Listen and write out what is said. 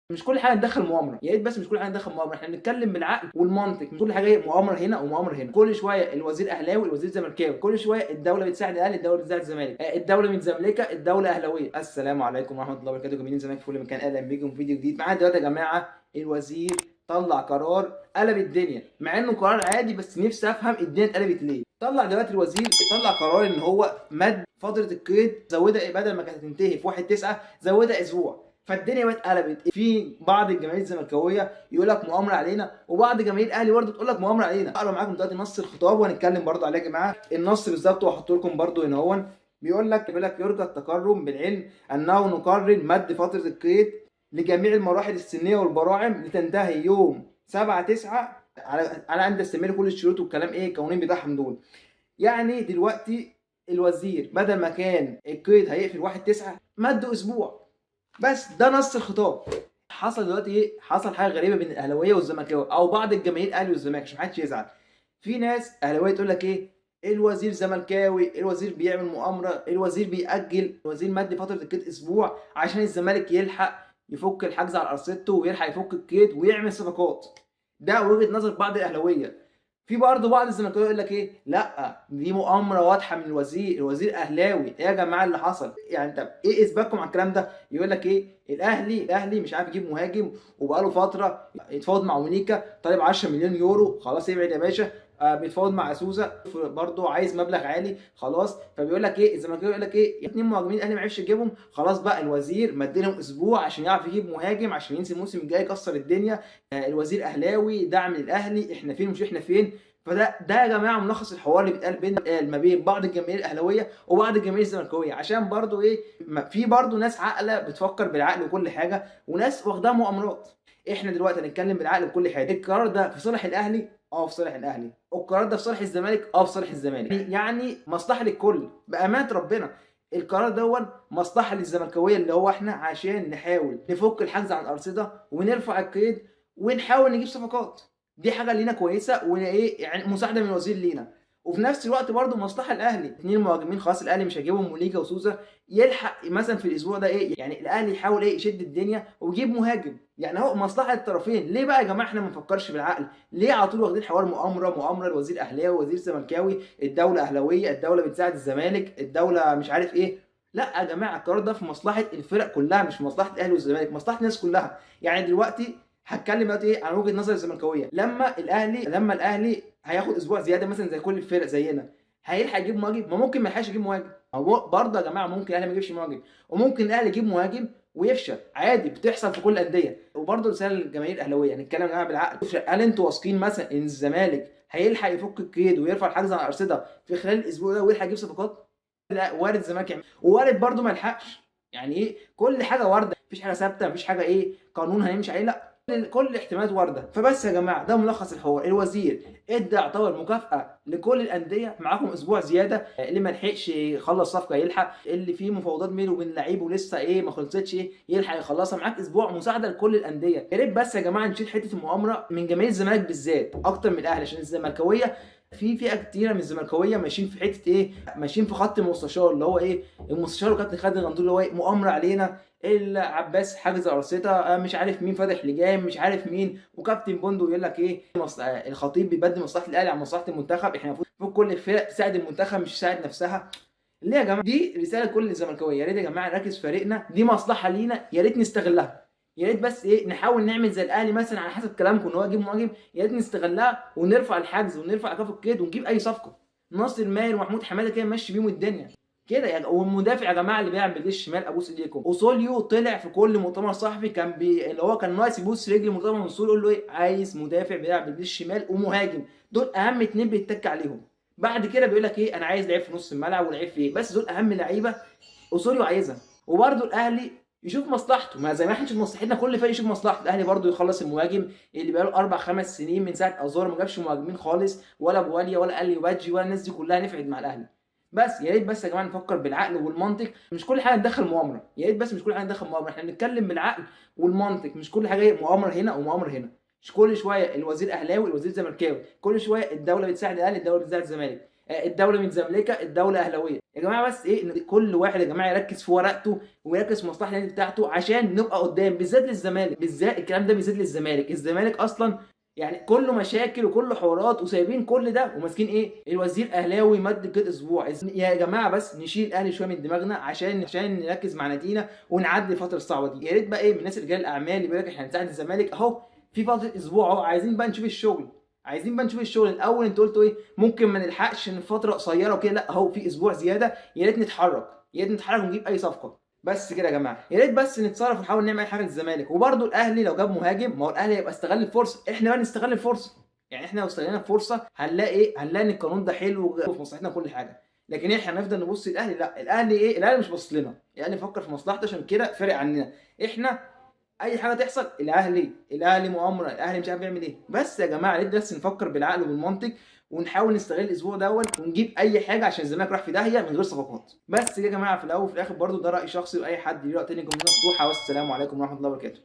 مش كل حاجه ندخل مؤامره، يا ريت بس مش كل حاجه ندخل مؤامره، احنا بنتكلم بالعقل والمنطق، مش كل حاجه ايه مؤامره هنا ومؤامره هنا. كل شويه الوزير اهلاوي الوزير زملكاوي، كل شويه الدوله بتساعد الاهلي الدوله بتساعد الزمالك، الدوله متزملكه الدوله اهلاويه. السلام عليكم ورحمه الله وبركاته، جميلين زمايلي في كل مكان، اهلا بيكم في فيديو جديد. معانا دلوقتي يا جماعه الوزير طلع قرار قلب الدنيا، مع انه قرار عادي بس نفسي افهم الدنيا اتقلبت ليه. طلع دلوقتي الوزير طلع قرار ان هو مد فتره القيد، زودها ايه بدل ما كانت هتنتهي في 1/9 زودها اسبوع. فالدنيا بقت اتقلبت، في بعض الجماهير الزملكاويه يقول لك مؤامره علينا، وبعض جماهير الاهلي برضه تقول لك مؤامره علينا. هقرا معاكم دلوقتي نص الخطاب وهنتكلم برضه عليه يا جماعه، النص بالظبط وهحط لكم برضه هنا هو. بيقول لك يرجى التكرم بالعلم انه نقرر مد فتره القيد لجميع المراحل السنيه والبراعم لتنتهي يوم 7/9 على ان تستمر كل الشروط والكلام ايه القوانين بتاعهم دول. يعني دلوقتي الوزير بدل ما كان القيد هيقفل 1/9 مده اسبوع. بس ده نص الخطاب. حصل دلوقتي ايه؟ حصل حاجه غريبه بين الاهلاويه والزملكاويه او بعض الجماهير الاهلي والزمالك عشان محدش يزعل. في ناس اهلاويه تقول لك ايه؟ الوزير زملكاوي، الوزير بيعمل مؤامره، الوزير بيأجل، الوزير مد فتره القيد اسبوع عشان الزمالك يلحق يفك الحجز على ارصدته ويلحق يفك القيد ويعمل صفقات. ده وجهه نظر بعض الاهلاويه. في برضه بعض الزملكاويه يقول لك ايه؟ لا دي مؤامره واضحه من الوزير، الوزير اهلاوي، ايه يا جماعه اللي حصل؟ يعني طب ايه اثباتكم على الكلام ده؟ يقول لك ايه؟ الاهلي مش عارف يجيب مهاجم وبقاله فتره يتفاوض مع ونيكا طالب 10 مليون يورو، خلاص ابعد يا باشا. بيتفاوض مع اسوزا برضه عايز مبلغ عالي خلاص. فبيقول لك ايه الزملكاوي؟ يقول لك ايه؟ اتنين مهاجمين الاهلي ما عرفش يجيبهم، خلاص بقى الوزير مديلهم اسبوع عشان يعرف يجيب مهاجم عشان ينزل الموسم الجاي يكسر الدنيا. الوزير اهلاوي، دعم للاهلي، احنا فين مش احنا فين. فده يا جماعه ملخص الحوار اللي بيتقال ما بين بعض الجماهير الاهلاويه وبعض الجماهير الزملكاويه، عشان برضو ايه في برضو ناس عاقله بتفكر بالعقل وكل حاجه، وناس واخداها مؤامرات. احنا دلوقتي هنتكلم بالعقل وكل حاجه. القرار ده في صالح الاهلي، في صالح الاهلي. والقرار ده في صالح الزمالك، في صالح الزمالك. يعني مصلحه للكل بامانه ربنا. القرار ده مصلحه للزملكاويه اللي هو احنا عشان نحاول نفك الحجز عن الارصده ونرفع القيد ونحاول نجيب صفقات. دي حاجه لينا كويسه وايه يعني مساعده من الوزير لينا. وفي نفس الوقت برضه مصلحه الاهلي، اتنين مهاجمين خلاص الاهلي مش هيجيبهم موليكا وسوزا، يلحق مثلا في الاسبوع ده ايه يعني الاهلي يحاول ايه يشد الدنيا ويجيب مهاجم. يعني هو مصلحه الطرفين. ليه بقى يا جماعه احنا ما نفكرش بالعقل؟ ليه على طول واخدين حوار مؤامره الوزير اهلاوي وزير زملكاوي، الدوله اهلاويه الدوله بتساعد الزمالك الدوله مش عارف ايه. لا يا جماعه القرار ده في مصلحه الفرق كلها، مش في مصلحه الاهلي والزمالك، مصلحه الناس كلها. يعني دلوقتي هتكلم دلوقتي ايه عن وجهه نظر الزملكاويه. لما الاهلي هياخد اسبوع زياده مثلا زي كل الفرق زينا، هيلحق يجيب مهاجم؟ ما ممكن ما يلحقش يجيب مهاجم. هو برضه يا جماعه ممكن الاهلي ما يجيبش مهاجم، وممكن الاهلي يجيب مهاجم ويفشل عادي، بتحصل في كل الانديه. وبرضه رساله للجماهير الاهلاويه، هنتكلم يا جماعه بالعقل. هل انتوا واثقين مثلا ان الزمالك هيلحق يفك القيد ويرفع الحجز على الارصده في خلال الاسبوع ده ويلحق يجيب صفقات؟ لا، وارد الزمالك يعمل ووارد برضه ما يلحقش. يعني ايه كل حاجه وارده، مفيش حاجه ثابته، مفيش حاجه ايه قانون هنمشي عليه، لا كل الاحتمالات وارده. فبس يا جماعه ده ملخص الحوار. الوزير ادى اعتبر مكافاه لكل الانديه، معاكم اسبوع زياده، اللي ما لحقش يخلص صفقه يلحق، اللي فيه مفاوضات بينه وبين اللعيب ولسه ايه ما خلصتش ايه يلحق يخلصها. معاك اسبوع مساعده لكل الانديه. يا ريت بس يا جماعه نشيل حته المؤامره من جماهير الزمالك بالذات اكتر من الاهلي، عشان الزملكاويه في فئه كتيره من الزملكاويه ماشيين في حته ايه، ماشيين في خط المستشار اللي هو ايه المستشار وكابتن خالد الغندور اللي هو ايه مؤامره علينا، العباس حاجز ارصده، مش عارف مين فاتح لجام، مش عارف مين، وكابتن بوندو يقول لك ايه الخطيب بيبدل مصلحه الاهلي عن مصلحه المنتخب. احنا المفروض كل الفرق تساعد المنتخب مش تساعد نفسها. ليه يا جماعه؟ دي رساله لكل الزملكاويه، يا ريت يا جماعه نركز في فريقنا، دي مصلحه لينا يا ريت نستغلها. يا ريت بس ايه نحاول نعمل زي الاهلي مثلا على حسب كلامكم ان هو يجيب مهاجم، يا ريت نستغلها ونرفع الحجز ونرفع ايقاف القيد ونجيب اي صفقه. ناصر ماهر ومحمود حماده كده ماشي بيهم الدنيا كده يعني. والمدافع يا جماعه اللي بيلعب بالجيش الشمال ابوس ايديكم، اوسوليو طلع في كل مؤتمر صحفي كان اللي هو كان ناقص يبوس رجل مرتضى منصور يقول له ايه عايز مدافع بيلعب بالجيش الشمال ومهاجم، دول اهم اتنين بيتك عليهم. بعد كده بيقول لك ايه انا عايز لعيب في نص الملعب ولعيب في ايه، بس دول اهم لعيبه اوسوريو عايزها. وبرده الاهلي يشوف مصلحته، ما زي ما احنا نشوف مصلحتنا كل فريق يشوف مصلحته. الاهلي برده يخلص المهاجم اللي بقاله 4 5 سنين من ساعه ازار ما جابش مهاجمين خالص، ولا بواليا ولا اليو بادجي ولا الناس دي كلها نفعت مع الاهلي. بس يا ريت بس يا جماعه نفكر بالعقل والمنطق، مش كل حاجه ندخل مؤامره. يا ريت بس مش كل حاجه ندخل مؤامره، احنا بنتكلم بالعقل والمنطق، مش كل حاجه مؤامره هنا ومؤامره هنا. مش كل شويه الوزير اهلاوي الوزير زملكاوي، كل شويه الدوله بتساعد الاهلي الدوله بتساعد الزمالك، الدوله متزملكه، الدوله اهلاويه. يا جماعه بس ايه، ان كل واحد يا جماعه يركز في ورقته ويركز في مصلحه النادي بتاعته عشان نبقى قدام، بالذات للزمالك، بالذات الكلام ده بالذات للزمالك. الزمالك اصلا يعني كله مشاكل وكله حوارات، وسايبين كل ده وماسكين ايه، الوزير اهلاوي مد كده اسبوع. يا جماعه بس نشيل الاهلي شويه من دماغنا عشان نركز مع نادينا ونعدي الفتره الصعبه دي. يا ريت بقى ايه من الناس رجال الاعمال اللي بيقول لك احنا هنساعد الزمالك اهو، في فتره اسبوع اهو، عايزين بقى نشوف الشغل، عايزين بقى نشوف الشغل. الاول انتوا قلتوا ايه، ممكن ما نلحقش ان فتره قصيره وكده، لا اهو في اسبوع زياده، يا ريت نتحرك، يا ريت نتحرك ونجيب اي صفقه. بس كده يا جماعه، يا ريت بس نتصرف ونحاول نعمل اي حاجه للزمالك. وبرده الاهلي لو جاب مهاجم، ما هو الاهلي هيبقى استغل الفرصه، احنا بقى نستغل الفرصه. يعني احنا لو استغلينا الفرصه هنلاقي ايه، هنلاقي ان القانون ده حلو وفي مصلحتنا وكل حاجه. لكن احنا هنفضل نبص للاهلي؟ لا، الاهلي ايه، الاهلي مش باصص لنا، الاهلي بيفكر في مصلحته، عشان كده فارق عننا. احنا اي حاجه تحصل الاهلي مؤامره، الاهلي مش عارف يعمل ايه. بس يا جماعه ليه بس نفكر بالعقل وبالمنطق، ونحاول نستغل الاسبوع دوت ونجيب اي حاجه، عشان الزمالك راح في داهيه من غير صفقات. بس يا جماعه في الاول وفي الاخر برضو ده راي شخصي، واي حد ليه راي تاني جمله مفتوحه. والسلام عليكم ورحمه الله وبركاته.